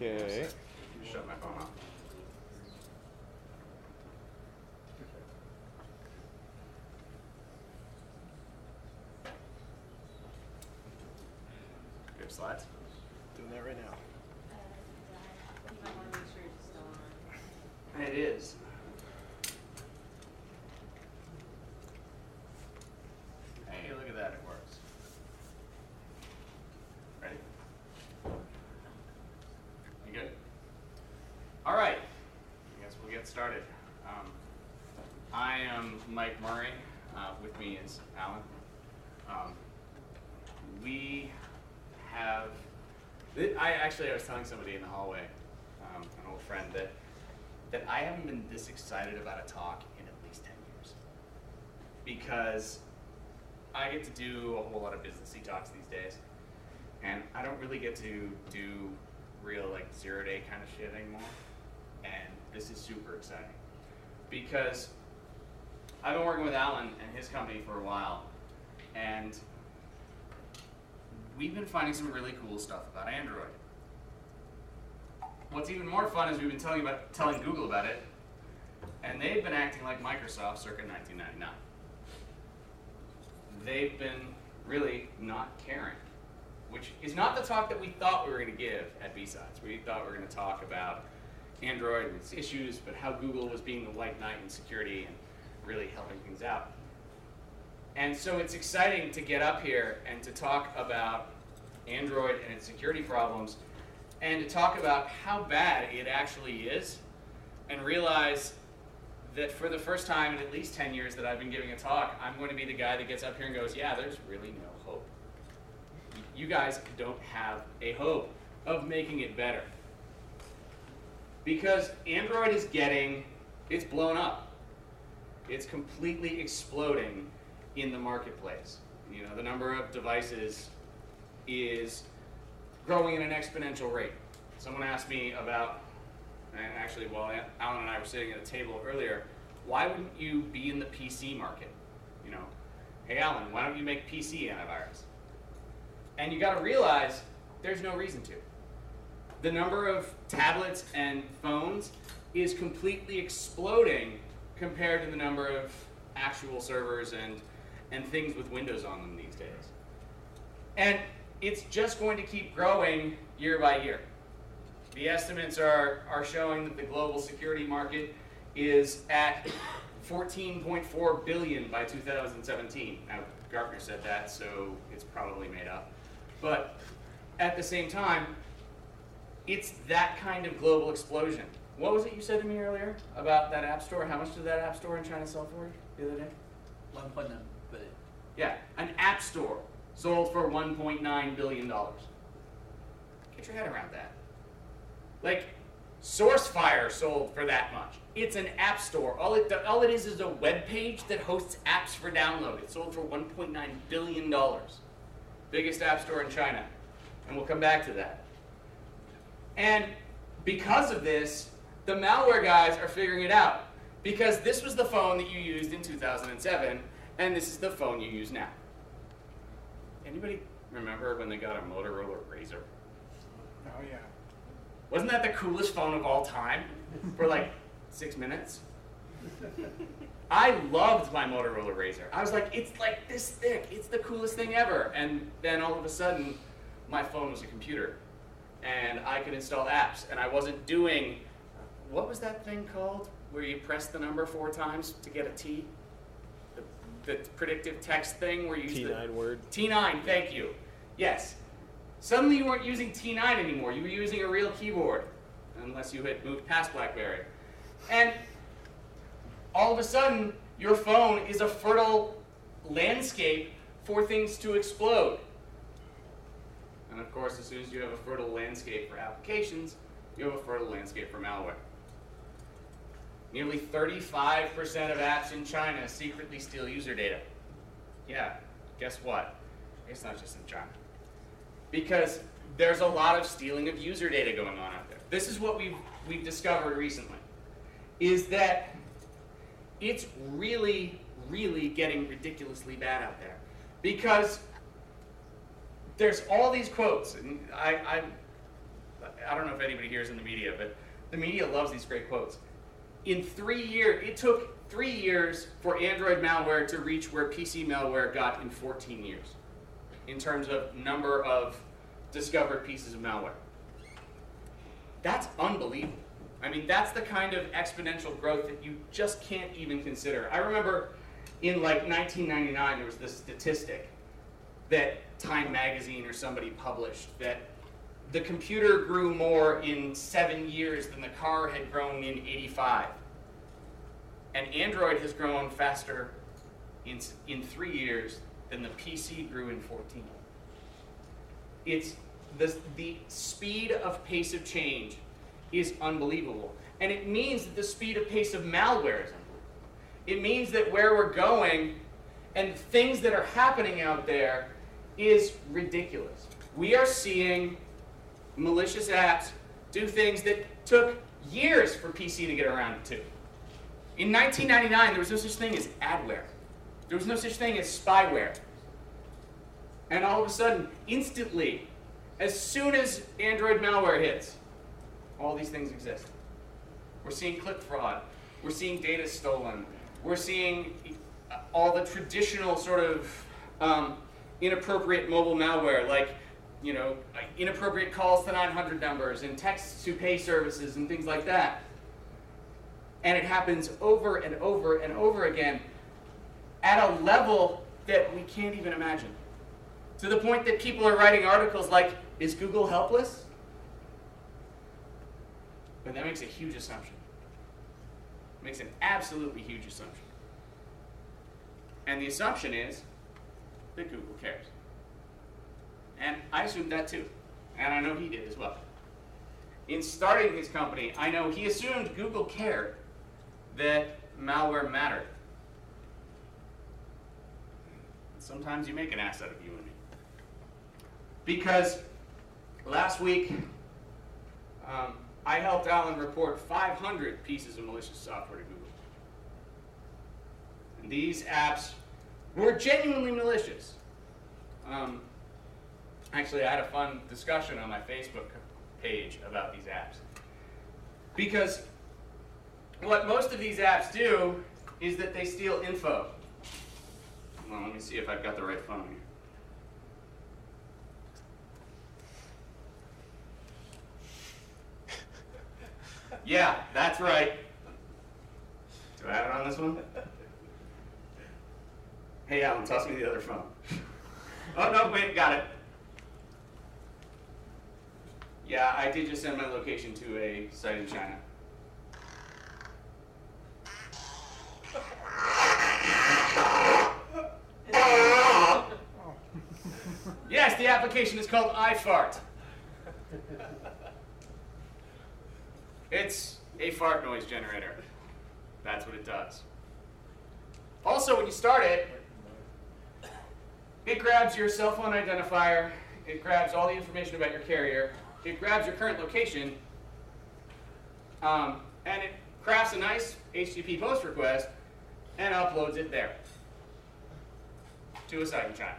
Okay. Shut my phone off. We have slides? Doing that right now. You might want to make sure it's still on. It is. Hey, look at that, it works. Ready? You good? All right, I guess we'll get started. I am Mike Murray. With me is Allan. We have, I was telling somebody in the hallway, an old friend, that I haven't been this excited about a talk in at least 10 years. Because I get to do a whole lot of businessy talks these days, and I don't really get to do real like 0-day kind of shit anymore. And this is super exciting because I've been working with Allan and his company for a while, and we've been finding some really cool stuff about Android. What's even more fun is we've been telling Google about it, and they've been acting like Microsoft circa 1999. They've been really not caring, which is not the talk that we thought we were going to give at BSides. We thought we were going to talk about Android and its issues, but how Google was being the white knight in security and really helping things out. And so it's exciting to get up here and to talk about Android and its security problems, and to talk about how bad it actually is, and realize that for the first time in at least 10 years that I've been giving a talk, I'm going to be the guy that gets up here and goes, yeah, there's really no hope. You guys don't have a hope of making it better. Because Android is it's blown up. It's completely exploding in the marketplace. You know, the number of devices is growing at an exponential rate. Someone asked me about, and actually while Allan and I were sitting at a table earlier, why wouldn't you be in the PC market? You know, hey Allan, why don't you make PC antivirus? And you gotta realize there's no reason to. The number of tablets and phones is completely exploding compared to the number of actual servers and things with Windows on them these days. And it's just going to keep growing year by year. The estimates are showing that the global security market is at 14.4 billion by 2017. Now, Gartner said that, so it's probably made up. But at the same time, it's that kind of global explosion. What was it you said to me earlier about that app store? How much did that app store in China sell for the other day? 1.9 billion. Yeah, an app store sold for $1.9 billion. Get your head around that. Like, SourceFire sold for that much. It's an app store. All it is a web page that hosts apps for download. It sold for $1.9 billion. Biggest app store in China. And we'll come back to that. And because of this, the malware guys are figuring it out. Because this was the phone that you used in 2007, and this is the phone you use now. Anybody remember when they got a Motorola Razr? Oh yeah. Wasn't that the coolest phone of all time for like 6 minutes? I loved my Motorola Razr. I was like, it's like this thick. It's the coolest thing ever. And then all of a sudden, my phone was a computer. And I could install apps. And I wasn't doing, what was that thing called? Where you press the number 4 times to get a T? The predictive text thing where you use T9 word. T9, thank you. Yes. Suddenly you weren't using T9 anymore. You were using a real keyboard, unless you had moved past BlackBerry. And all of a sudden, your phone is a fertile landscape for things to explode. And of course, as soon as you have a fertile landscape for applications, you have a fertile landscape for malware. Nearly 35% of apps in China secretly steal user data. Yeah, guess what? It's not just in China. Because there's a lot of stealing of user data going on out there. This is what we've discovered recently, is that it's really, really getting ridiculously bad out there. Because there's all these quotes, and I don't know if anybody here is in the media, but the media loves these great quotes. In 3 years, it took 3 years for Android malware to reach where PC malware got in 14 years, in terms of number of discovered pieces of malware. That's unbelievable. I mean, that's the kind of exponential growth that you just can't even consider. I remember in like 1999, there was this statistic that Time Magazine or somebody published that the computer grew more in 7 years than the car had grown in 85. And Android has grown faster in 3 years than the PC grew in 14. It's the speed of pace of change is unbelievable. And it means that the speed of pace of malware is unbelievable. It means that where we're going and things that are happening out there is ridiculous. We are seeing malicious apps do things that took years for PC to get around to. In 1999, there was no such thing as adware. There was no such thing as spyware. And all of a sudden, instantly, as soon as Android malware hits, all these things exist. We're seeing click fraud. We're seeing data stolen. We're seeing all the traditional sort of inappropriate mobile malware, like inappropriate calls to 900 numbers and text to pay services and things like that. And it happens over and over and over again at a level that we can't even imagine. To the point that people are writing articles like, is Google helpless? But that makes a huge assumption. It makes an absolutely huge assumption. And the assumption is that Google cares. And I assumed that too. And I know he did as well. In starting his company, I know he assumed Google cared that malware mattered. Sometimes you make an ass out of you and me. Because last week, I helped Allan report 500 pieces of malicious software to Google. And these apps were genuinely malicious. Actually, I had a fun discussion on my Facebook page about these apps. Because what most of these apps do is that they steal info. Well, let me see if I've got the right phone here. Yeah, that's right. Do I have it on this one? Hey, Allan, toss me the other phone. Oh, no, wait, got it. Yeah, I did just send my location to a site in China. Yes, the application is called iFart. It's a fart noise generator. That's what it does. Also, when you start it, it grabs your cell phone identifier, it grabs all the information about your carrier, it grabs your current location, and it crafts a nice HTTP post request and uploads it there to a site in China.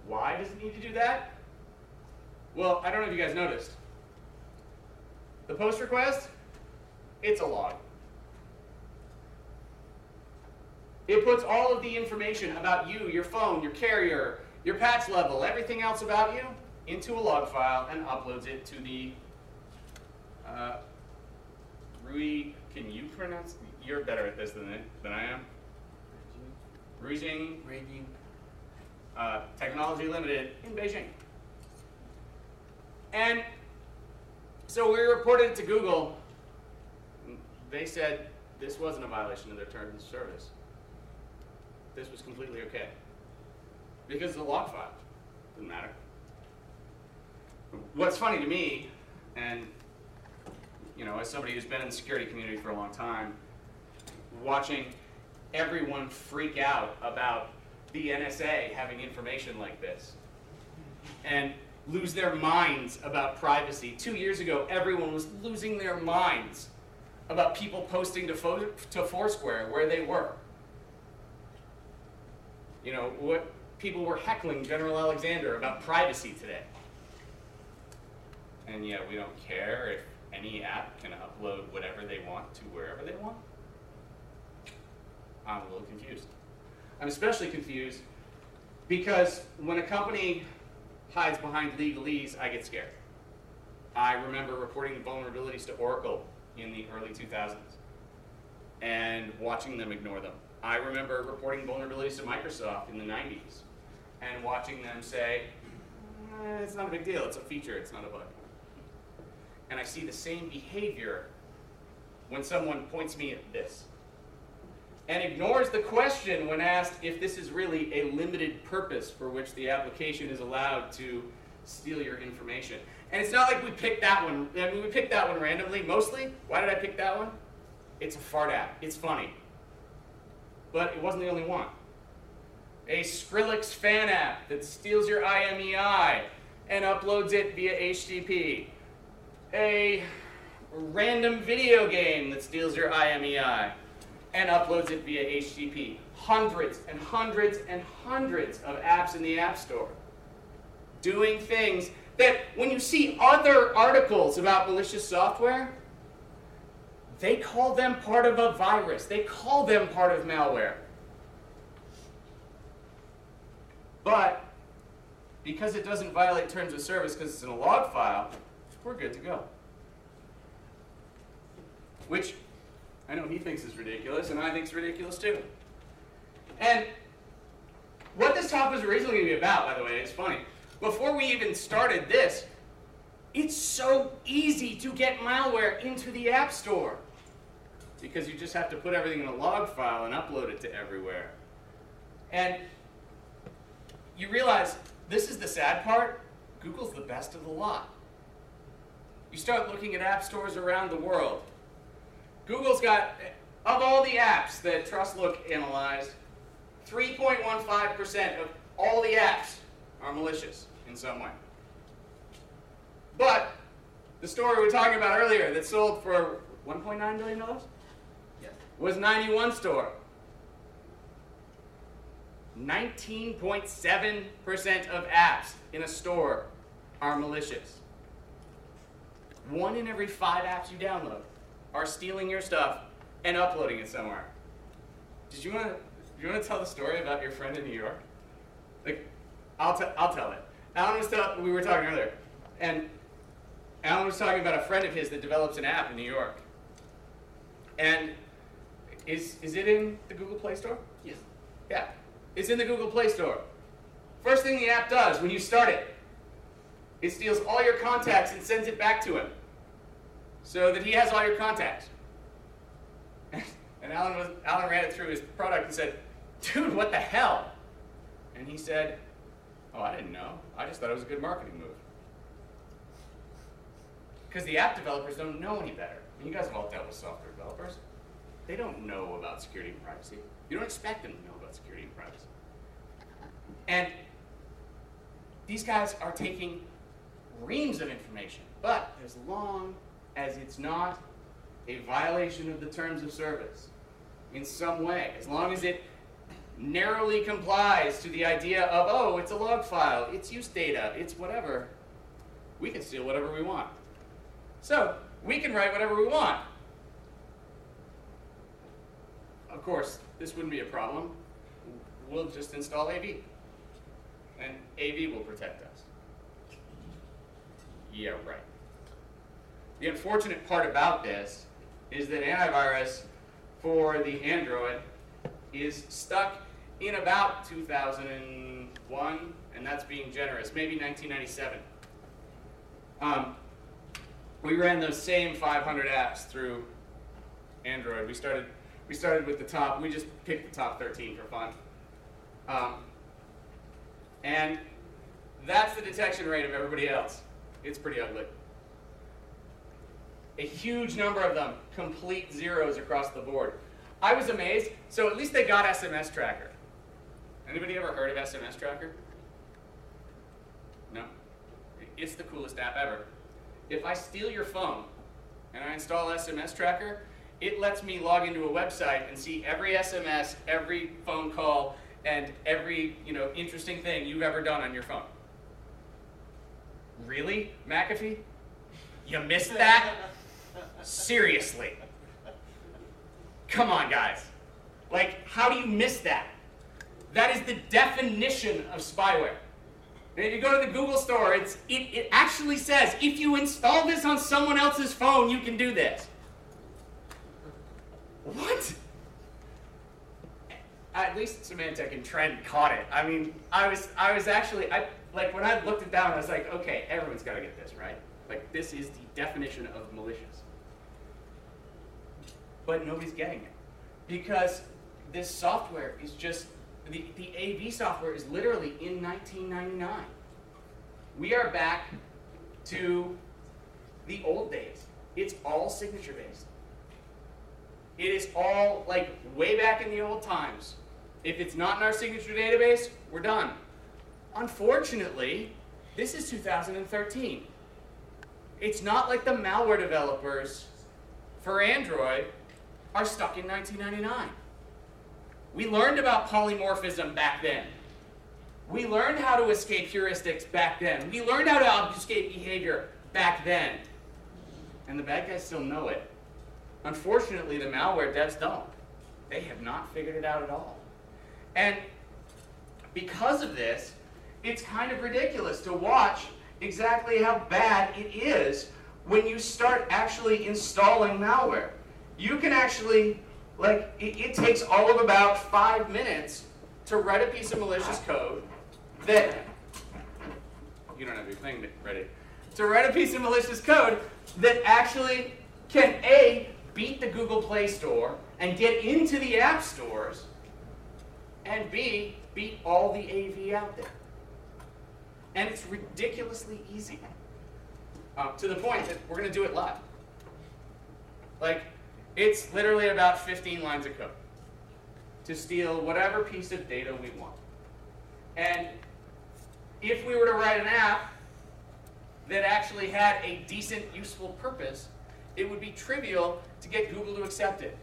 Why does it need to do that? Well, I don't know if you guys noticed. The post request, it's a log. It puts all of the information about you, your phone, your carrier, your patch level, everything else about you into a log file and uploads it to the Rui. Can you pronounce? You're better at this than I am. Ruijing Technology Limited in Beijing. And so we reported it to Google. They said this wasn't a violation of their terms of service. This was completely okay. Because it's a log file. Doesn't matter. What's funny to me, and as somebody who's been in the security community for a long time, watching everyone freak out about the NSA having information like this and lose their minds about privacy. 2 years ago, everyone was losing their minds about people posting to Foursquare where they were. What people were heckling General Alexander about privacy today. and yet we don't care if any app can upload whatever they want to wherever they want? I'm a little confused. I'm especially confused because when a company hides behind legalese, I get scared. I remember reporting vulnerabilities to Oracle in the early 2000s and watching them ignore them. I remember reporting vulnerabilities to Microsoft in the 90s and watching them say, it's not a big deal, it's a feature, it's not a bug. And I see the same behavior when someone points me at this and ignores the question when asked if this is really a limited purpose for which the application is allowed to steal your information. And it's not like we picked that one. I mean, we picked that one randomly, mostly. Why did I pick that one? It's a fart app. It's funny. But it wasn't the only one. A Skrillex fan app that steals your IMEI and uploads it via HTTP. A random video game that steals your IMEI and uploads it via HTTP. Hundreds and hundreds and hundreds of apps in the App Store doing things that when you see other articles about malicious software, they call them part of a virus. They call them part of malware. But because it doesn't violate terms of service because it's in a log file, we're good to go. Which I know he thinks is ridiculous, and I think it's ridiculous too. And what this talk was originally going to be about, by the way, it's funny. Before we even started this, it's so easy to get malware into the App Store because you just have to put everything in a log file and upload it to everywhere. And you realize this is the sad part. Google's the best of the lot. You start looking at app stores around the world. Google's got, of all the apps that TrustLook analyzed, 3.15% of all the apps are malicious in some way. But the store we were talking about earlier that sold for $1.9 billion was 91 store. 19.7% of apps in a store are malicious. 1 in every 5 apps you download are stealing your stuff and uploading it somewhere. Do you want to tell the story about your friend in New York? Like, I'll tell it. We were talking earlier, and Allan was talking about a friend of his that develops an app in New York. And is it in the Google Play Store? Yes. Yeah, it's in the Google Play Store. First thing the app does when you start it, it steals all your contacts and sends it back to him so that he has all your contacts. And Allan ran it through his product and said, dude, what the hell? And he said, oh, I didn't know. I just thought it was a good marketing move. Because the app developers don't know any better. And you guys have all dealt with software developers. They don't know about security and privacy. You don't expect them to know about security and privacy. And these guys are taking reams of information. But as long as it's not a violation of the terms of service in some way, as long as it narrowly complies to the idea of, oh, it's a log file, it's use data, it's whatever, we can steal whatever we want. So we can write whatever we want. Of course, this wouldn't be a problem. We'll just install AV. And AV will protect us. Yeah, right. The unfortunate part about this is that antivirus for the Android is stuck in about 2001, and that's being generous, maybe 1997. We ran those same 500 apps through Android. We started with the top. We just picked the top 13 for fun. And that's the detection rate of everybody else. It's pretty ugly. A huge number of them, complete zeros across the board. I was amazed. So at least they got SMS Tracker. Anybody ever heard of SMS Tracker? No? It's the coolest app ever. If I steal your phone and I install SMS Tracker, it lets me log into a website and see every SMS, every phone call, and every interesting thing you've ever done on your phone. Really, McAfee? You missed that? Seriously. Come on, guys. Like, how do you miss that? That is the definition of spyware. And if you go to the Google store, it actually says, if you install this on someone else's phone, you can do this. What? At least Symantec and Trend caught it. I mean, I was actually, like when I looked it down, I was like, okay, everyone's got to get this, right? Like, this is the definition of malicious. But nobody's getting it. Because this software is just, the AV software is literally in 1999. We are back to the old days. It's all signature based. It is all like way back in the old times. If it's not in our signature database, we're done. Unfortunately, this is 2013. It's not like the malware developers for Android are stuck in 1999. We learned about polymorphism back then. We learned how to escape heuristics back then. We learned how to obfuscate behavior back then. And the bad guys still know it. Unfortunately, the malware devs don't. They have not figured it out at all. And because of this, it's kind of ridiculous to watch exactly how bad it is when you start actually installing malware. You can actually, like, it takes all of about 5 minutes to write a piece of malicious code that, you don't have your thing ready, to write a piece of malicious code that actually can A, beat the Google Play Store and get into the app stores, and B, beat all the AV out there. And it's ridiculously easy. To the point that we're going to do it live. Like, it's literally about 15 lines of code to steal whatever piece of data we want. And if we were to write an app that actually had a decent, useful purpose, it would be trivial to get Google to accept it.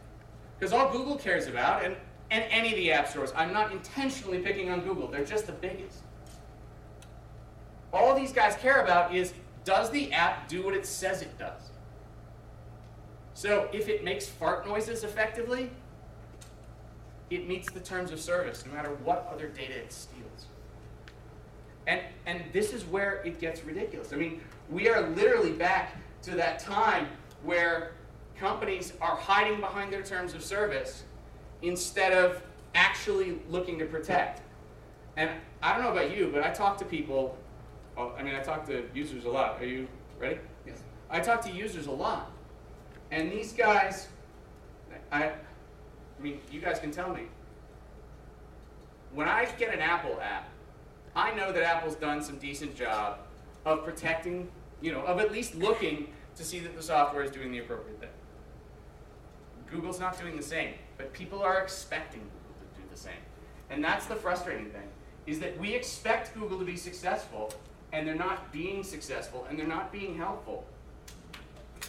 Because all Google cares about, and any of the app stores, I'm not intentionally picking on Google, they're just the biggest. All these guys care about is, does the app do what it says it does? So if it makes fart noises effectively, it meets the terms of service, no matter what other data it steals. And this is where it gets ridiculous. I mean, we are literally back to that time where companies are hiding behind their terms of service instead of actually looking to protect. And I don't know about you, but I talk to people, I talk to users a lot. Are you ready? Yes. I talk to users a lot. And these guys, I mean, you guys can tell me. When I get an Apple app, I know that Apple's done some decent job of protecting, of at least looking to see that the software is doing the appropriate thing. Google's not doing the same, but people are expecting Google to do the same. And that's the frustrating thing, is that we expect Google to be successful, and they're not being successful, and they're not being helpful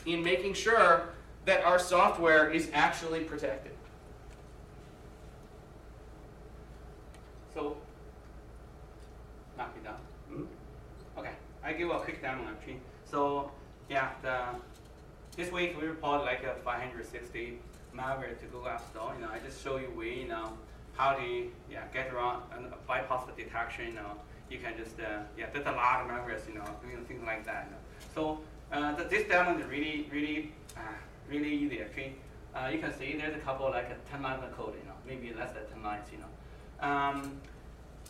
in making sure that our software is actually protected. So, knock it down. Mm-hmm. Okay, I give a quick demo actually. So, yeah, this week we report like 560 malware to Google App Store. I just show you way, how to get around and bypass the detection. You can just there's a lot of malwares, doing things like that. So this demo is really easy actually. You can see there's a couple like 10 lines of code, maybe less than 10 lines,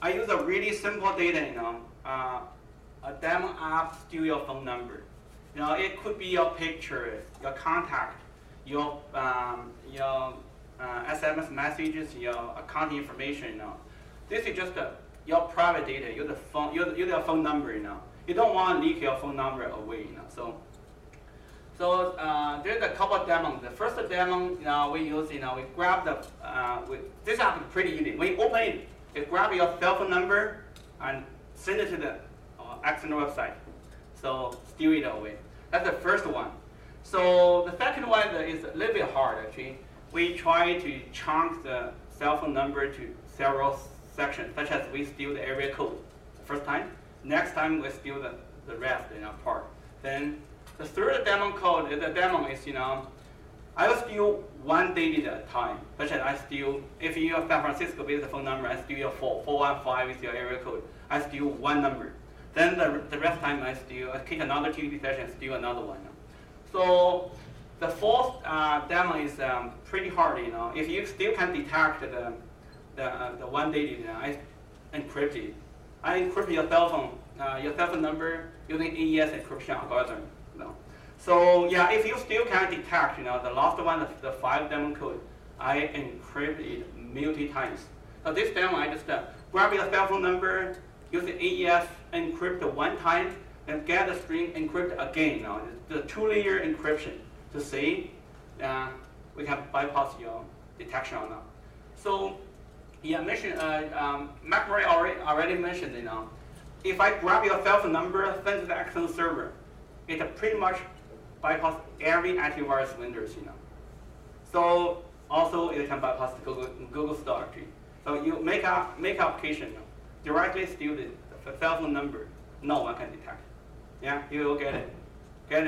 I use a really simple data, a demo app steal your phone number. It could be your picture, your contact, your SMS messages, your account information. This is just your private data, your phone number. You don't want to leak your phone number away. So there's a couple of demos. The first demo we use, we grab this app is pretty easy. When you open it, you grab your cell phone number and send it to the external website. So steal it away. That's the first one. So the second one is a little bit hard actually. We try to chunk the cell phone number to several sections, such as we steal the area code the first time. Next time we steal the rest part. Then The third demo code, the demo is, I will steal one digit at a time. Such as I steal, if you are San Francisco with the phone number, I steal your 415 with your area code. I steal one number. Then the rest time I kick another TDP session, steal another one. So the fourth demo is pretty hard. If you still can detect the one digit, I encrypt it. I encrypt your cell phone number using AES encryption algorithm. So yeah, if you still can detect, the last one, the 5 demo code, I encrypt it multi times. So this demo, I just grab your cell phone number, use the AES encrypt one time, and get the string encrypt again. The 2-layer encryption to see we can bypass your detection or not. So yeah, McRae already mentioned, if I grab your cell phone number, send to the external server, it pretty much bypass every antivirus vendors, So also it can bypass the Google storage. So you make application, directly steal the cell phone number, no one can detect. Yeah, you will get it. Get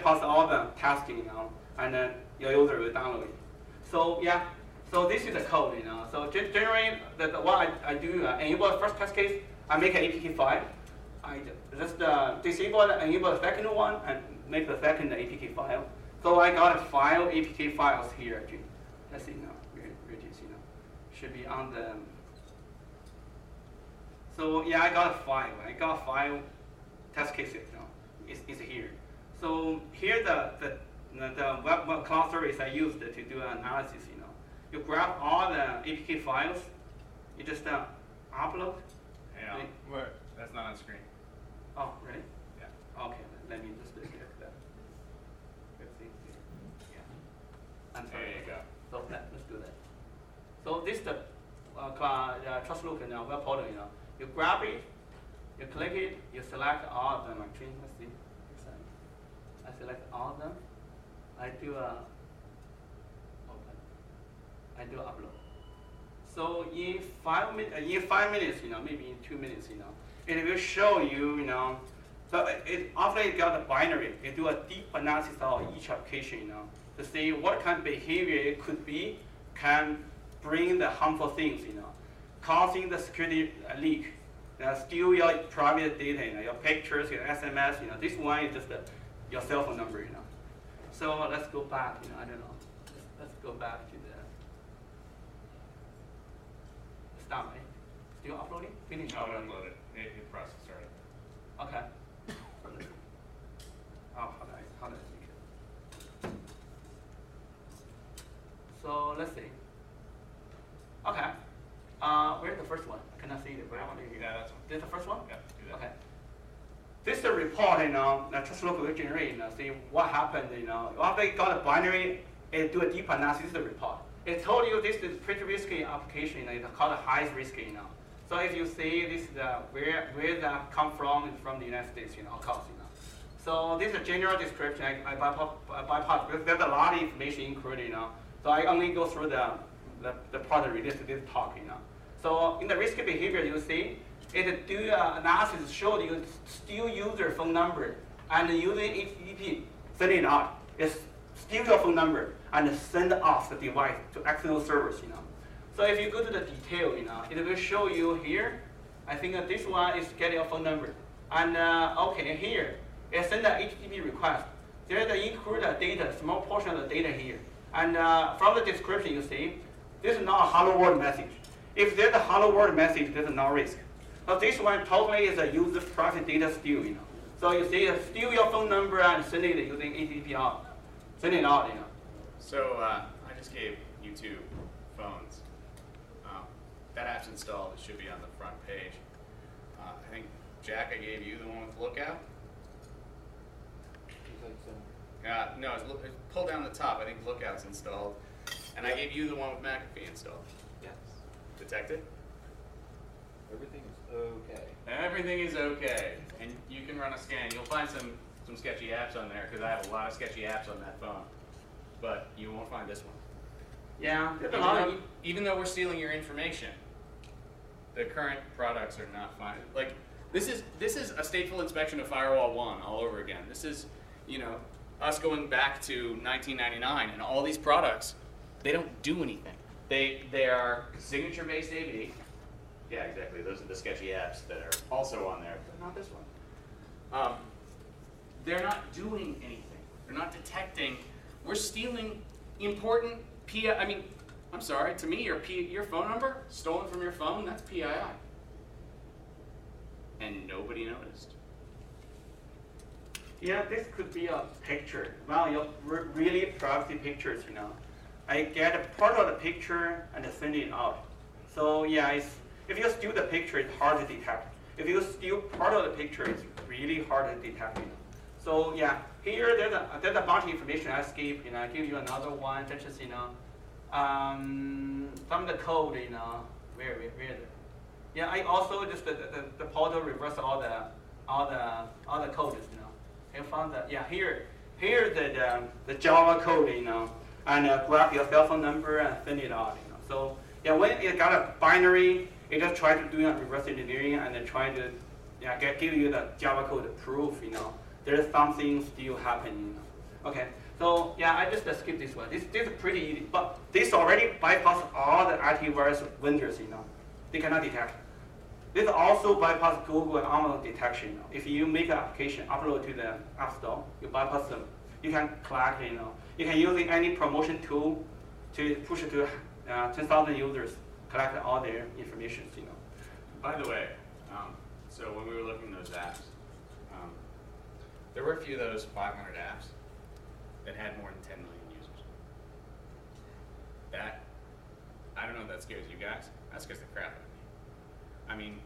past all the testing, and then your user will download it. So yeah, so this is the code, So generally, what I do, enable the first test case, I make an APK file. I just disable and enable the second one and make the second APK file. So I got 5 APK files here. Actually. Let's see now. Should be on the. So yeah, I got 5. I got 5 test cases. It's here. So here the web cloud service I used to do analysis. You grab all the APK files. You just upload. Yeah. What? That's not on screen. Oh, really? Yeah. Okay, let me just check that. Let's see. Yeah. I'm sorry. There you go. So let's do that. So this is the trust look web portal. You grab it, you click it, you select all of them. Actually, let's see. I select all of them. I do upload. So in 5 minutes, maybe in 2 minutes, it will show you, So after you got the binary, you do a deep analysis of each application, to see what kind of behavior it could be, can bring the harmful things, causing the security leak, steal your private data, your pictures, your SMS, This one is just your cell phone number, So let's go back, I don't know. Let's go back to the start, right? Still uploading? Finish uploading. Upload it. It process started. Okay. How do I make it? So let's see. Okay. Where's the first one? I cannot see it. Yeah, that's one. This is the first one? Yeah, do that. Okay. This is the report, that just look will generate, see what happened, After you got a binary, it do a deep analysis, this is the report. It told you this is pretty risky application, it's called highest risky, So if you see this, where that come from, is from the United States, of course, So this is a general description. I bypass because there's a lot of information included, So I only go through the part related to this talk, So in the risky behavior, you see, it do analysis show you steal user phone number and using HTTP send it out. It's steal your phone number and send off the device to external servers, So if you go to the detail, it will show you here. I think that this one is getting your phone number. And okay, here, it send an HTTP request. There's include the data, small portion of the data here. And from the description, you see, this is not a hello world message. If there's a hello world message, there's no risk. But this one totally is a user private data steal, So you see, steal your phone number and send it using HTTP out. Send it out, So I just gave you 2 phones. That app's installed. It should be on the front page. I think, Jack, I gave you the one with Lookout. No, it's pull down the top. I think Lookout's installed. And I gave you the one with McAfee installed. Yes. Detected? Everything is okay. Everything is okay. And you can run a scan. You'll find some sketchy apps on there, because I have a lot of sketchy apps on that phone. But you won't find this one. Yeah, Even though we're stealing your information, the current products are not fine. Like, this is a stateful inspection of Firewall 1 all over again. This is, you know, us going back to 1999 and all these products, they don't do anything. They are signature-based AV. Yeah, exactly. Those are the sketchy apps that are also on there, but not this one. They're not doing anything. They're not detecting. We're stealing important PII. I mean, I'm sorry. To me, your phone number stolen from your phone, that's PII. And nobody noticed. Yeah, this could be a picture. Well, your really privacy pictures, you know. I get a part of the picture and send it out. So yeah, if you steal the picture, it's hard to detect. If you steal part of the picture, it's really hard to detect. You know. So yeah, here there's a bunch of information I skip. You know, I give you another one, such as some of the code. You know, where yeah, I also just the portal reverse all the codes. You know, I found that yeah here's the Java code. You know. And grab your cell phone number and send it out. You know. So yeah, when it got a binary, it just try to do a reverse engineering and then try to give you the Java code proof. You know, there's something still happening. You know. Okay, so yeah, I just skip this one. This is pretty easy, but this already bypass all the antivirus vendors. You know, they cannot detect. This also bypass Google and Amazon detection. You know. If you make an application, upload to the App Store, you bypass them. You can collect, you know. You can use any promotion tool to push it to 10,000 users, collect all their information, you know. By the way, so when we were looking at those apps, there were a few of those 500 apps that had more than 10 million users. That, I don't know if that scares you guys. That scares the crap out of me. I mean,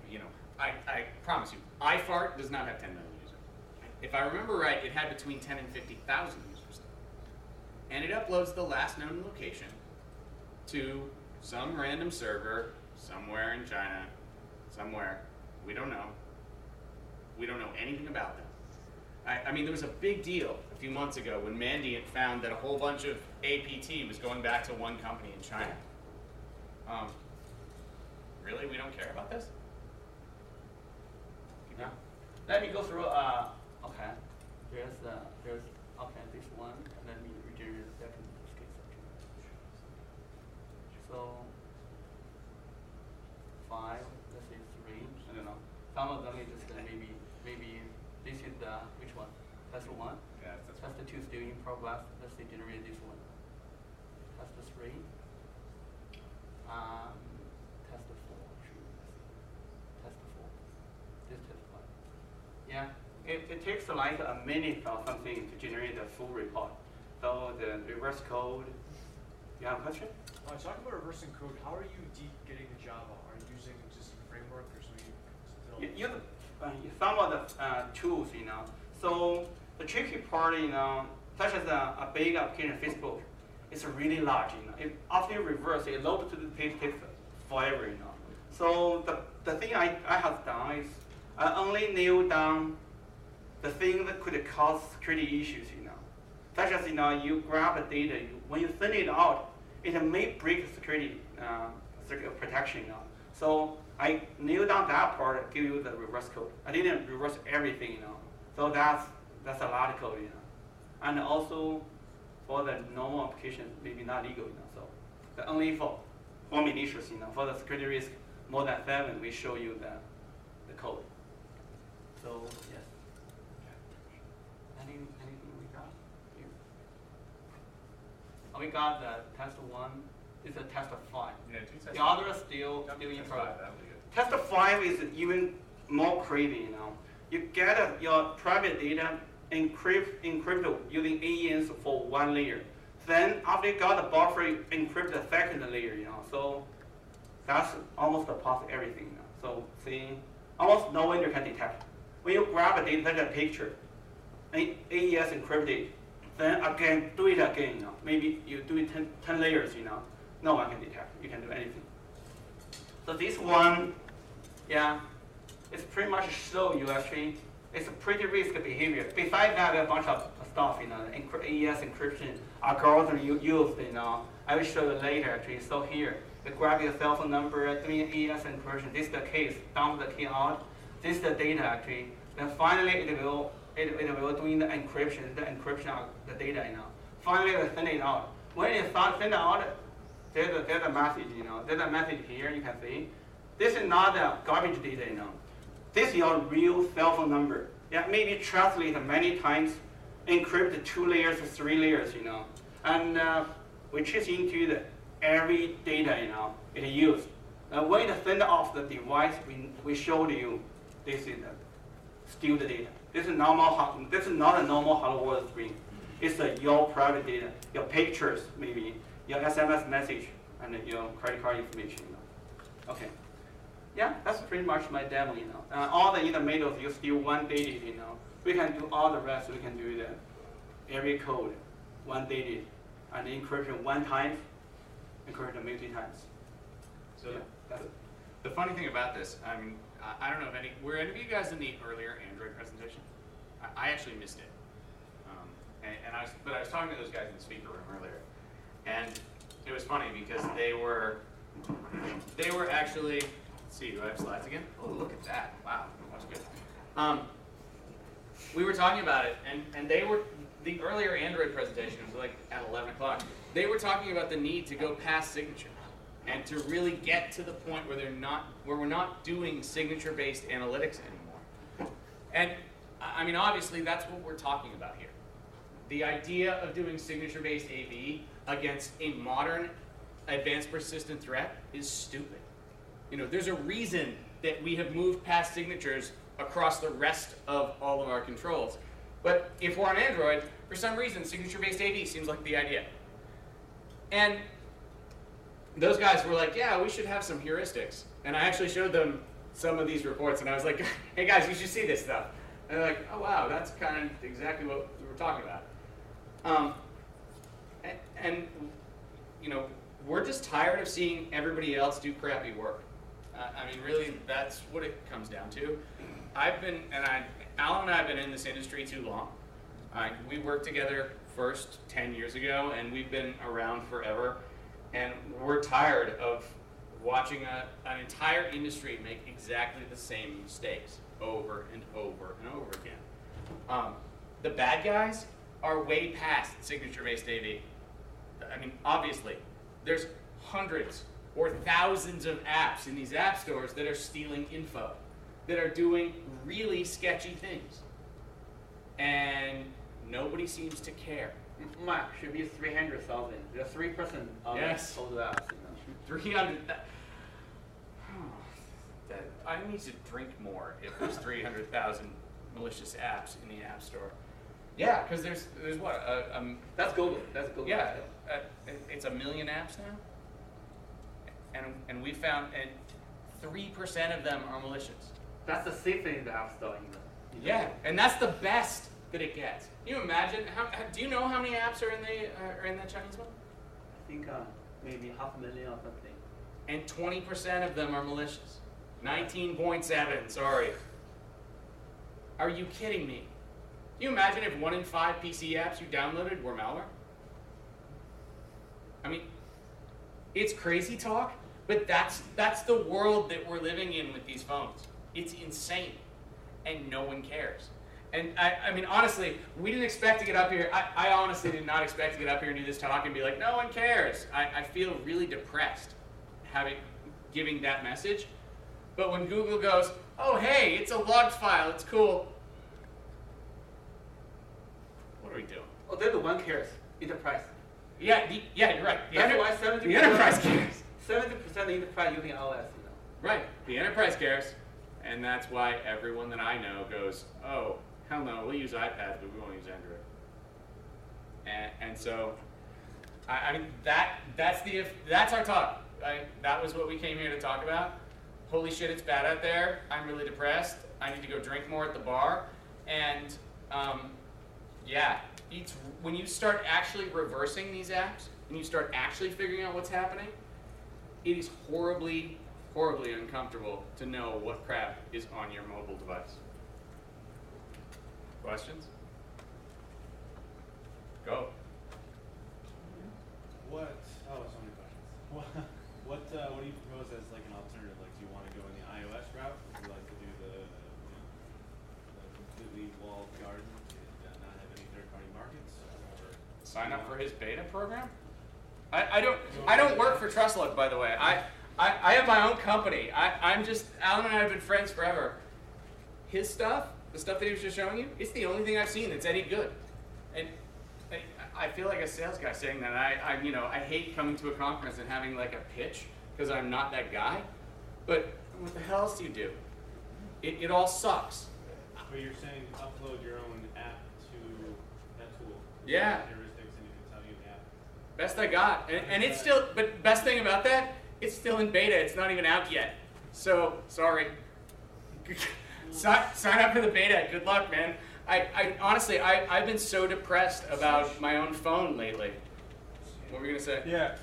you know, I promise you, iFart does not have 10 million users. If I remember right, it had between 10 and 50,000 users. And it uploads the last known location to some random server somewhere in China, somewhere. We don't know. We don't know anything about them. I mean, there was a big deal a few months ago when Mandiant found that a whole bunch of APT was going back to one company in China. Really? We don't care about this? Yeah. Let me go through. Okay. There's this one, and then we regenerate the second case section. So 5, let's say 3. I don't know. Some of them is just maybe this is the which one? That's the 1. Yeah, that's the 2 still in progress. Let's say generate this one. That's the 3. Test the 4. Test the 4. This test 5. Yeah. It takes like a minute or something to generate the full report. So the reverse code. You have a question? Talking about reversing code, how are you getting the Java? Are you using existing framework or something? You use some of the tools, you know. So the tricky part, you know, such as a big application, Facebook, it's really large, you know. After you reverse it, load to the page takes forever, you know. So the thing I have done is I only nail down the thing that could cause security issues, you know. Such as, you know, you grab the data, when you send it out, it may break security protection, you know. So I nail down that part, give you the reverse code. I didn't reverse everything, you know. So that's a lot of code, you know. And also for the normal application, maybe not legal, you know. So the only for malicious, you know, for the security risk more than 7, we show you the code. So yes. Anything we got here? We got the test 1. This is test 5. Yeah, the other is still in progress. Test 5 is even more crazy, you know. You get your private data encrypted using AES for 1 layer. Then after you got the buffer, you encrypt the second layer, you know. So that's almost past everything, you know. So see, almost no vendor can detect. When you grab a data, such a picture, AES encrypted, then again, do it again, you know. Maybe you do it 10 layers, you know. No one can detect. You can do anything. So this one, yeah, it's pretty much show you actually, it's a pretty risky behavior. Besides that, we have a bunch of stuff, you know, AES encryption algorithm you use, you know. I will show you later actually. So here, you grab your cell phone number, doing AES encryption. This is the case, dump the key out. This is the data actually. Then finally it will it will doing the encryption of the data, Finally, they send it out. When it starts send out, there's a message, There's a message here, you can see. This is not a garbage data, This is your real cell phone number. Yeah, maybe translate many times, encrypt 2 layers, 3 layers, And we trace into the every data, it used. When it send off the device, we showed you this is still the data. This is not a normal hello world screen. It's your private data, your pictures maybe, your SMS message, and your credit card information. Okay. Yeah, that's pretty much my demo. All the in the middle, you still one digit. We can do all the rest. We can do the area code, one digit, and encryption one time, encryption multi times. So yeah, that's it. the funny thing about this, I mean, I don't know if were any of you guys in the earlier Android presentation? I actually missed it. But I was talking to those guys in the speaker room earlier, and it was funny because they were actually. Let's see, do I have slides again? Oh, look at that! Wow, that was good. We were talking about it, and they were the earlier Android presentation was like at 11 o'clock. They were talking about the need to go past signature and to really get to the point where we're not doing signature-based analytics anymore. And I mean, obviously, that's what we're talking about here. The idea of doing signature-based AV against a modern advanced persistent threat is stupid. There's a reason that we have moved past signatures across the rest of all of our controls. But if we're on Android, for some reason, signature-based AV seems like the idea. And those guys were like, yeah, we should have some heuristics. And I actually showed them some of these reports, and I was like, hey guys, you should see this stuff. And they're like, oh wow, that's kind of exactly what we were talking about. We're just tired of seeing everybody else do crappy work. I mean, really, that's what it comes down to. Allan and I have been in this industry too long. We worked together first 10 years ago, and we've been around forever. And we're tired of watching an entire industry make exactly the same mistakes over and over and over again. The bad guys are way past signature-based AV. I mean, obviously, there's hundreds or thousands of apps in these app stores that are stealing info, that are doing really sketchy things. And nobody seems to care. Map should be 300,000. There's 3% of yes. total apps. 300. I need to drink more if there's 300,000 malicious apps in the App Store. Yeah, because there's what? That's Google. That's Google. Yeah, it's 1 million apps now, and we found 3% of them are malicious. That's the safest in the App Store. Yeah, and that's the best that it gets. Can you imagine? Do you know how many apps are in the Chinese one? I think maybe 500,000 or something. And 20% of them are malicious. 19.7. Sorry. Are you kidding me? Can you imagine if 1 in 5 PC apps you downloaded were malware? I mean, it's crazy talk, but that's the world that we're living in with these phones. It's insane, and no one cares. And I mean, honestly, we didn't expect to get up here. I honestly did not expect to get up here and do this talk and be like, no one cares. I feel really depressed giving that message. But when Google goes, oh, hey, it's a logged file, it's cool. What are we doing? Oh, they're the one cares. Enterprise. Yeah, you're right. That's why 70%. The enterprise cares. 70% of enterprise using iOS. Right. The enterprise cares, and that's why everyone that I know goes, oh, hell no, we'll use iPads, but we won't use Android. And so, I mean, that's our talk. That was what we came here to talk about. Holy shit, it's bad out there. I'm really depressed. I need to go drink more at the bar. And yeah, when you start actually reversing these apps, and you start actually figuring out what's happening, it is horribly, horribly uncomfortable to know what crap is on your mobile device. Questions? Go. What? Oh, so many questions. What do you propose as like an alternative? Like, do you want to go in the iOS route? Would you like to do the completely walled garden Sign up for his beta program? I don't work for TrustLook, by the way. I have my own company. I'm just, Allan and I have been friends forever. His stuff, the stuff that he was just showing you, it's the only thing I've seen that's any good. And I feel like a sales guy saying that. I hate coming to a conference and having like a pitch because I'm not that guy. But what the hell else do you do? It all sucks. But you're saying upload your own app to that tool. Yeah. Heuristics, and you can tell you the app. Best I got. And it's still, but best thing about that, it's still in beta. It's not even out yet. So, sorry. Sign up for the beta. Good luck, man. Honestly, I've been so depressed about my own phone lately. What were you going to say? Yeah.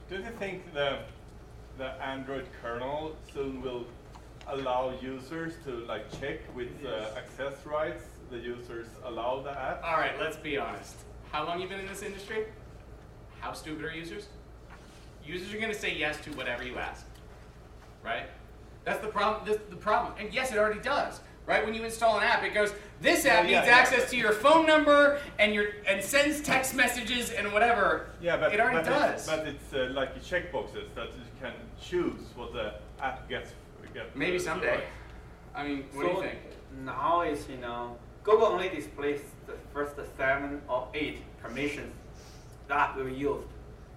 Do you think the Android kernel soon will allow users to like check with access rights the users allow the app? All right, let's be honest. How long you been in this industry? How stupid are users? Users are going to say yes to whatever you ask, right? That's the problem. The problem, and yes, it already does, right? When you install an app, it goes, this app needs access to your phone number and sends text messages and whatever. Yeah, but it already does. But it's like checkboxes that you can choose what the app gets. Maybe someday. I mean, what do you think? Now is, Google only displays the first 7 or 8 permissions that will be used.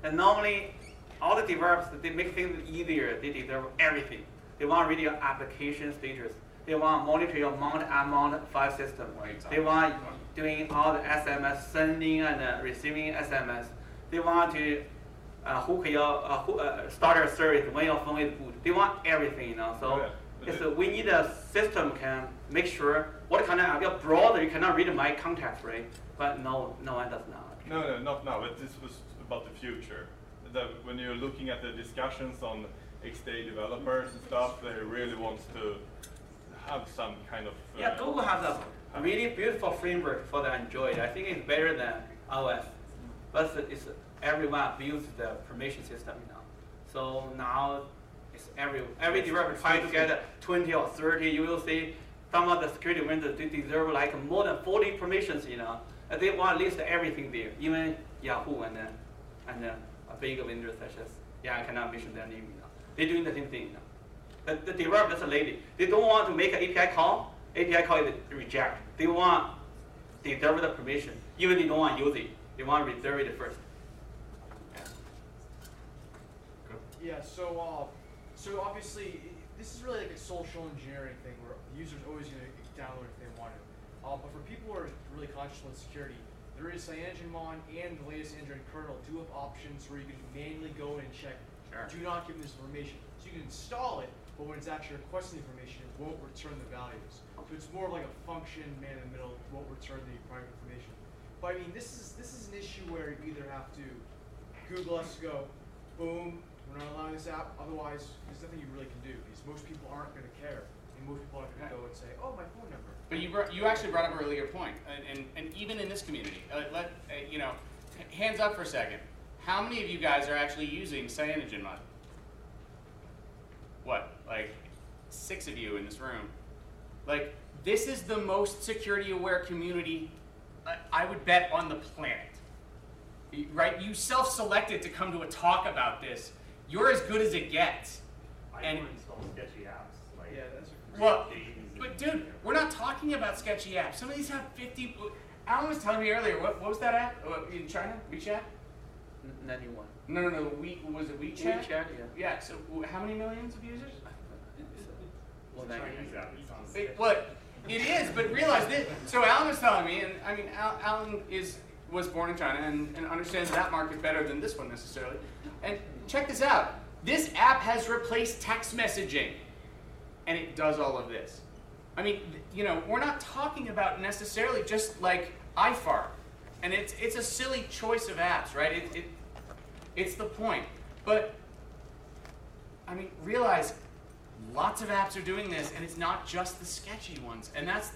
And normally, all the developers, they make things easier. They deserve everything. They want to read your application status. They want to monitor your mount file system. They want doing all the SMS, sending and receiving SMS. They want to hook your start your service when your phone is boot. They want everything, So we need a system can make sure what kind of app. Your browser, you cannot read my contacts, right? But no one does not. No, not now. But this was about the future. When you're looking at the discussions on XDA developers and stuff, they really want to have some kind of. Yeah, Google has a really beautiful framework for the Android. I think it's better than iOS, but everyone builds the permission system, So now it's every developer trying to get 20 or 30. You will see some of the security vendors they deserve like more than 40 permissions, And they want to list everything there, even Yahoo and a big vendor such as I cannot mention their name, They're doing the same thing, The developers are lazy. They don't want to make an API call. API call is reject. They want they reserve the permission, even they don't want to use it. They want to reserve it first. Yeah, so obviously, this is really like a social engineering thing where the user's always going to download if they want it. But for people who are really conscious of security, there is CyanogenMon and the latest Android kernel do have options where you can manually go in and check, do not give them this information. So you can install it, but when it's actually requesting the information, it won't return the values. So it's more like a function, man in the middle, won't return the private information. But I mean, this is an issue where you either have to, Google has to go, boom, we're not allowing this app, otherwise there's nothing you really can do, because most people aren't going to care, and most people aren't going to go and say, oh, my phone number. But you actually brought up a really good point, and even in this community, hands up for a second. How many of you guys are actually using CyanogenMon? What, like 6 of you in this room? Like, this is the most security-aware community I would bet on the planet. Right? You self-selected to come to a talk about this. You're as good as it gets. I don't install sketchy apps. Like, Yeah, that's Well, but dude, we're not talking about sketchy apps. Some of these have 50. Allan was telling me earlier, what was that app in China? WeChat? 91. No. Was it WeChat? WeChat, yeah. Yeah. So how many millions of users? Well, Chinese app, it sounds It, what? It is, but realize this. So Allan was telling me, and I mean, Allan was born in China and understands that market better than this one necessarily. And check this out. This app has replaced text messaging, and it does all of this. I mean, we're not talking about necessarily just like iFart, and it's a silly choice of apps, right? It's the point. But I mean, realize lots of apps are doing this, and it's not just the sketchy ones, and that's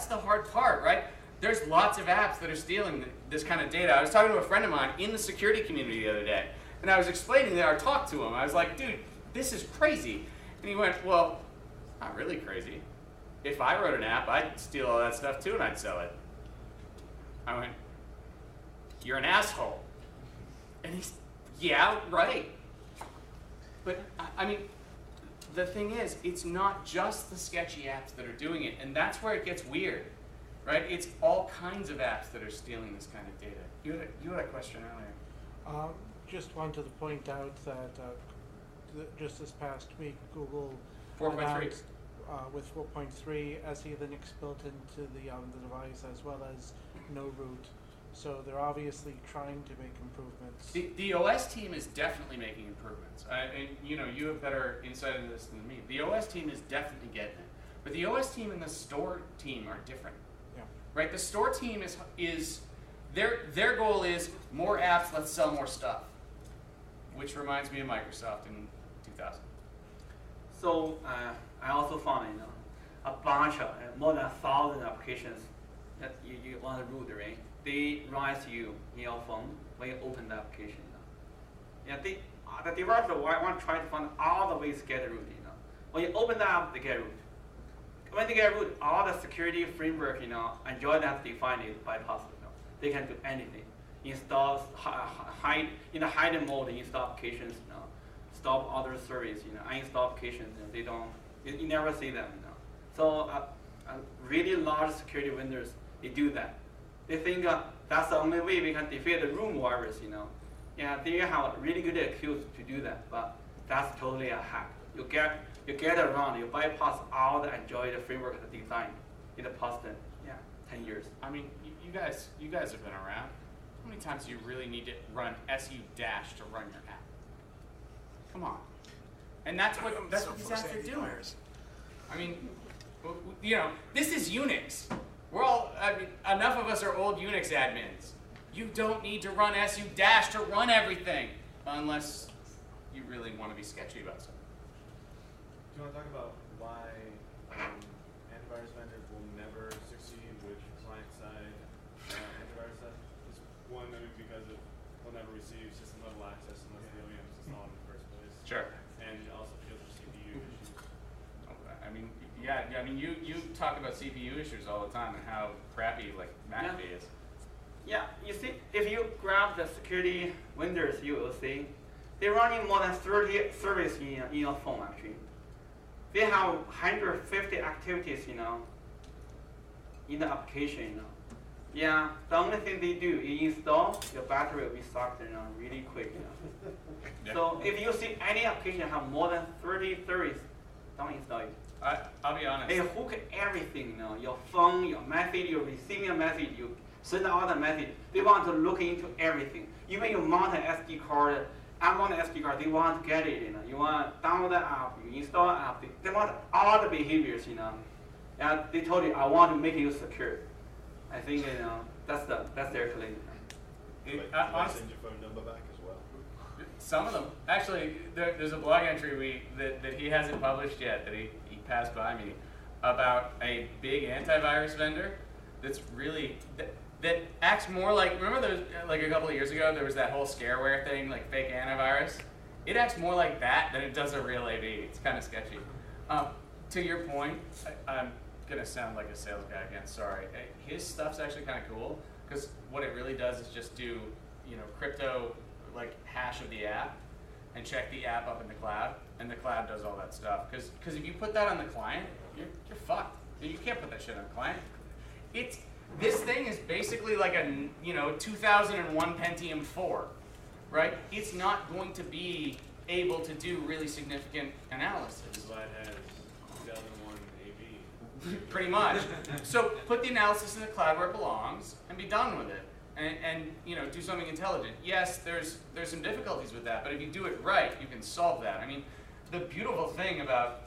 the hard part, right? There's lots of apps that are stealing this kind of data. I was talking to a friend of mine in the security community the other day, and I was explaining our talk to him. I was like, dude, this is crazy. And he went, well, not really crazy. If I wrote an app, I'd steal all that stuff too and I'd sell it. I went, you're an asshole. And he's, yeah, right. But, I mean, the thing is, it's not just the sketchy apps that are doing it, and that's where it gets weird, right? It's all kinds of apps that are stealing this kind of data. You had a question earlier. Just wanted to point out that just this past week, Google 4.3. announced with 4.3 SE Linux built into the device, as well as no root. So they're obviously trying to make improvements. The OS team is definitely making improvements. And you have better insight into this than me. The OS team is definitely getting it. But the OS team and the store team are different. Yeah. Right? The store team is their goal is more apps, let's sell more stuff. Which reminds me of Microsoft in 2000. So I also found a bunch of more than 1,000 applications that you want to root, right? They run as you in your phone when you open the application. Yeah, the developer want to try to find all the ways to get root. When you open the app, they get root. When they get root, all the security framework, Android has defined it bypass. They can do anything. Install hide in the hidden mode, install applications, stop other service, uninstall applications, they don't. You never see them. So really large security vendors, they do that. They think that's the only way we can defeat the room virus. Yeah, they have a really good excuse to do that, but that's totally a hack. You get around, you bypass all the Android framework design in the past 10 years. I mean, you guys have been around. How many times do you really need to run SU dash to run your app? Come on. And that's what these apps are doing. I mean, this is Unix. Enough of us are old Unix admins. You don't need to run SU dash to run everything, unless you really want to be sketchy about something. Do you want to talk about why antivirus vendors will never succeed with client-side antivirus stuff? Is one, maybe because they'll never receive system-level access unless the OEMs install it in the first place. Sure. And also because of CPU issues. I mean, you talk about CPU issues all the time and how crappy McAfee is. Yeah, you see, if you grab the security vendors, you will see they're running more than 30 services in your phone actually. They have 150 activities, in the application, Yeah, the only thing they do is install, your battery will be sucked, really quick, Yeah. So if you see any application have more than 30 services, don't install it. I'll be honest. They hook everything, your phone, your message, you're receiving a message, you send out a message. They want to look into everything. Even you mount an SD card, on the SD card, they want to get it, You want to download the app, you install the app. They want all the behaviors, And they told you, I want to make you secure. I think, that's their claim. Send your phone number back as well. Some of them. Actually, there's a blog entry that he hasn't published yet that he passed by me about a big antivirus vendor that's really, that acts more like, remember there was, like a couple of years ago, there was that whole scareware thing, like fake antivirus? It acts more like that than it does a real AV. It's kind of sketchy. To your point, I'm going to sound like a sales guy again, sorry. His stuff's actually kind of cool, because what it really does is just do, crypto, hash of the app, and check the app up in the cloud, and the cloud does all that stuff. Because if you put that on the client, you're fucked. You can't put that shit on the client. This thing is basically like a 2001 Pentium 4, right? It's not going to be able to do really significant analysis. Glad has 2001 AV. Pretty much. So put the analysis in the cloud where it belongs and be done with it. And do something intelligent. Yes, there's some difficulties with that, but if you do it right, you can solve that. I mean, the beautiful thing about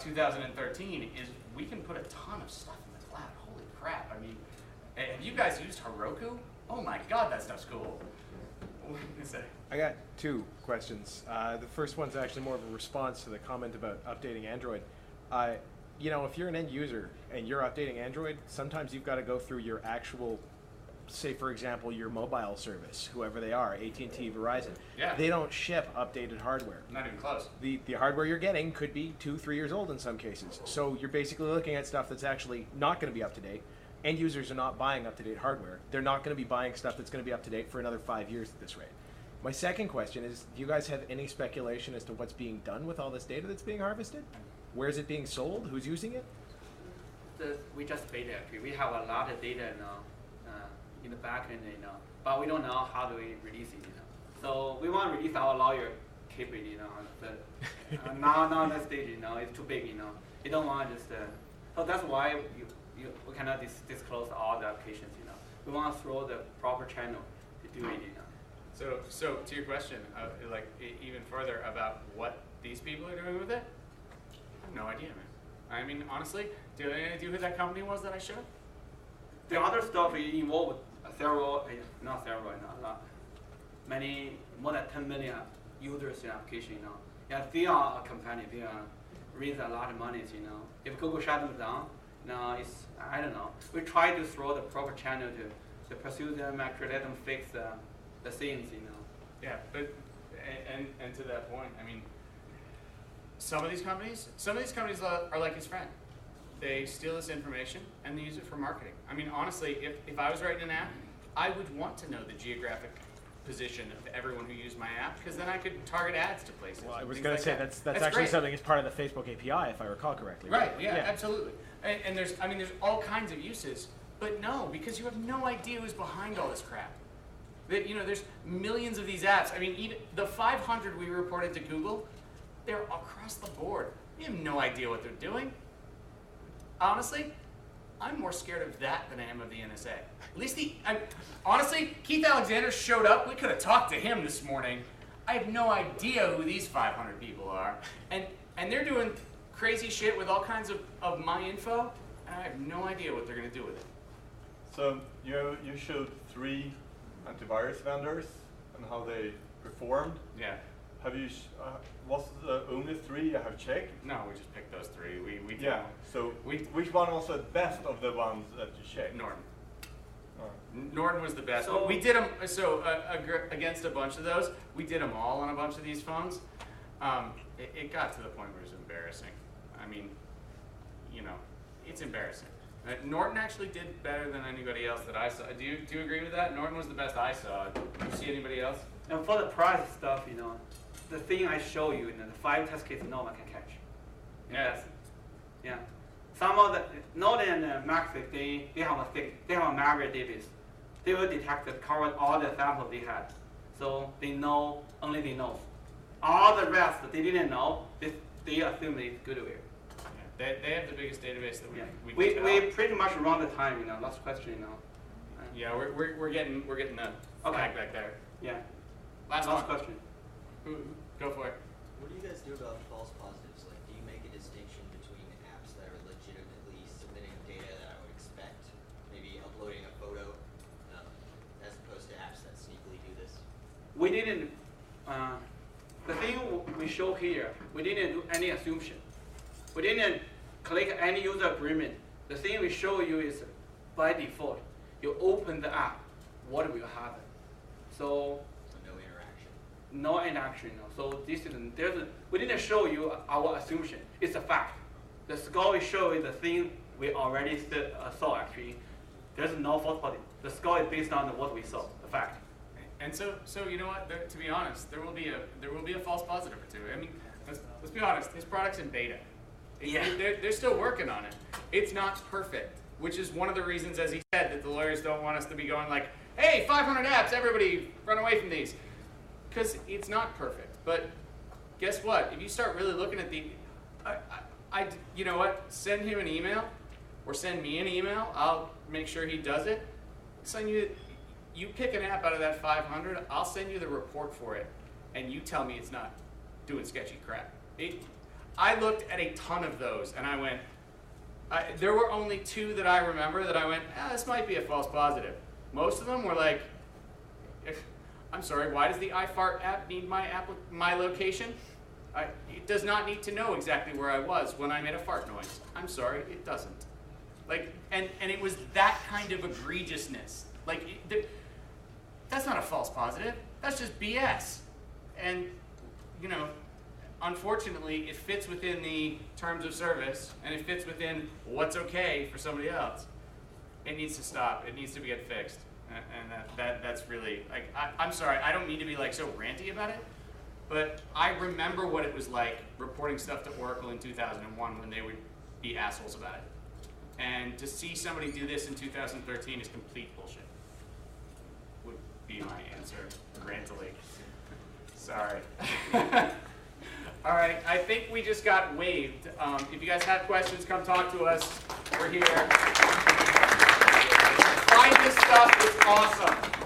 2013 is we can put a ton of stuff in the cloud. Holy crap! I mean, have you guys used Heroku? Oh my God, that stuff's cool. What can you say? I got two questions. The first one's actually more of a response to the comment about updating Android. If you're an end user and you're updating Android, sometimes you've got to go through your actual, say for example, your mobile service, whoever they are, AT&T, Verizon. Yeah. They don't ship updated hardware. Not even close. The hardware you're getting could be 2-3 years old in some cases. So you're basically looking at stuff that's actually not going to be up to date. end users are not buying up-to-date hardware. They're not going to be buying stuff that's going to be up-to-date for another 5 years at this rate. My second question is, do you guys have any speculation as to what's being done with all this data that's being harvested? Where is it being sold? Who's using it? We just beta actually. We have a lot of data in the back end, but we don't know how do we release it. So we want to release our lawyer keep it, but now that stage, it's too big, You don't want to just. So that's why we cannot disclose all the applications, We want to throw the proper channel to do it, So to your question, even further about what these people are doing with it, I have no idea, man. I mean, honestly, do you have any idea who that company was that I showed? The other stuff involved several, many, more than 10 million users in application, Yeah, they are a company, they are raise a lot of money, If Google shut them down, it's, I don't know. We try to throw the proper channel to pursue them, actually let them fix the things, Yeah, but, and to that point, I mean, some of these companies are like his friend. They steal this information and they use it for marketing. I mean, honestly, if I was writing an app, I would want to know the geographic position of everyone who used my app, because then I could target ads to places. Well, I was going to say that's actually great. something that's part of the Facebook API, if I recall correctly. Right? Yeah, absolutely. And there's all kinds of uses, but no, because you have no idea who's behind all this crap. That there's millions of these apps. I mean, even the 500 we reported to Google, they're across the board. We have no idea what they're doing. Honestly, I'm more scared of that than I am of the NSA. At least honestly, Keith Alexander showed up. We could have talked to him this morning. I have no idea who these 500 people are. And they're doing crazy shit with all kinds of my info, and I have no idea what they're going to do with it. So you showed 3 antivirus vendors and how they performed. Yeah. Have you, was the only 3 you have checked? No, we just picked those 3. We yeah. So which one was the best of the ones that you checked? Norton. Norton was the best. So we did them. Against a bunch of those, we did them all on a bunch of these phones. It got to the point where it was embarrassing. I mean, it's embarrassing. Norton actually did better than anybody else that I saw. Do you agree with that? Norton was the best I saw. Do you see anybody else? And for the price stuff, the thing I show you, the 5 test cases no one can catch. Yeah. Yeah. Some of the Norton and Maxis, they have a malware database. They will detect it, cover all the samples they had. So they know, only they know. All the rest they didn't know, they assume it's goodwill. Yeah. They have the biggest database that we pretty much run the time, last question, Yeah, we're getting the flag back there. Yeah. Last question. Go for it. What do you guys do about false positives? Like, do you make a distinction between apps that are legitimately submitting data that I would expect, maybe uploading a photo, as opposed to apps that sneakily do this? We didn't. The thing we show here, we didn't do any assumption. We didn't click any user agreement. The thing we show you is, by default, you open the app, what will happen? So no interaction. So we didn't show you our assumption. It's a fact. The score we show is the thing we already saw actually. There's no false positive. The score is based on what we saw, the fact. And so you know what? To be honest, there will be a false positive or two. I mean, let's be honest. His product's in beta. They're still working on it. It's not perfect, which is one of the reasons, as he said, that the lawyers don't want us to be going like, "Hey, 500 apps, everybody run away from these." Because it's not perfect, but guess what? If you start really looking at you know what? Send him an email, or send me an email. I'll make sure he does it. Send you pick an app out of that 500. I'll send you the report for it, and you tell me it's not doing sketchy crap. I looked at a ton of those, and I went. There were only 2 that I remember that I went, this might be a false positive. Most of them were like, I'm sorry, why does the iFart app need my location? It does not need to know exactly where I was when I made a fart noise. I'm sorry, it doesn't. And it was that kind of egregiousness. That's not a false positive. That's just BS. And, unfortunately, it fits within the terms of service, and it fits within what's okay for somebody else. It needs to stop. It needs to get fixed. And that's really, like, I'm sorry, I don't mean to be like so ranty about it, but I remember what it was like reporting stuff to Oracle in 2001 when they would be assholes about it. And to see somebody do this in 2013 is complete bullshit, would be my answer, rantily. Sorry. All right, I think we just got waved. If you guys have questions, come talk to us. We're here. Find this stuff, it's awesome.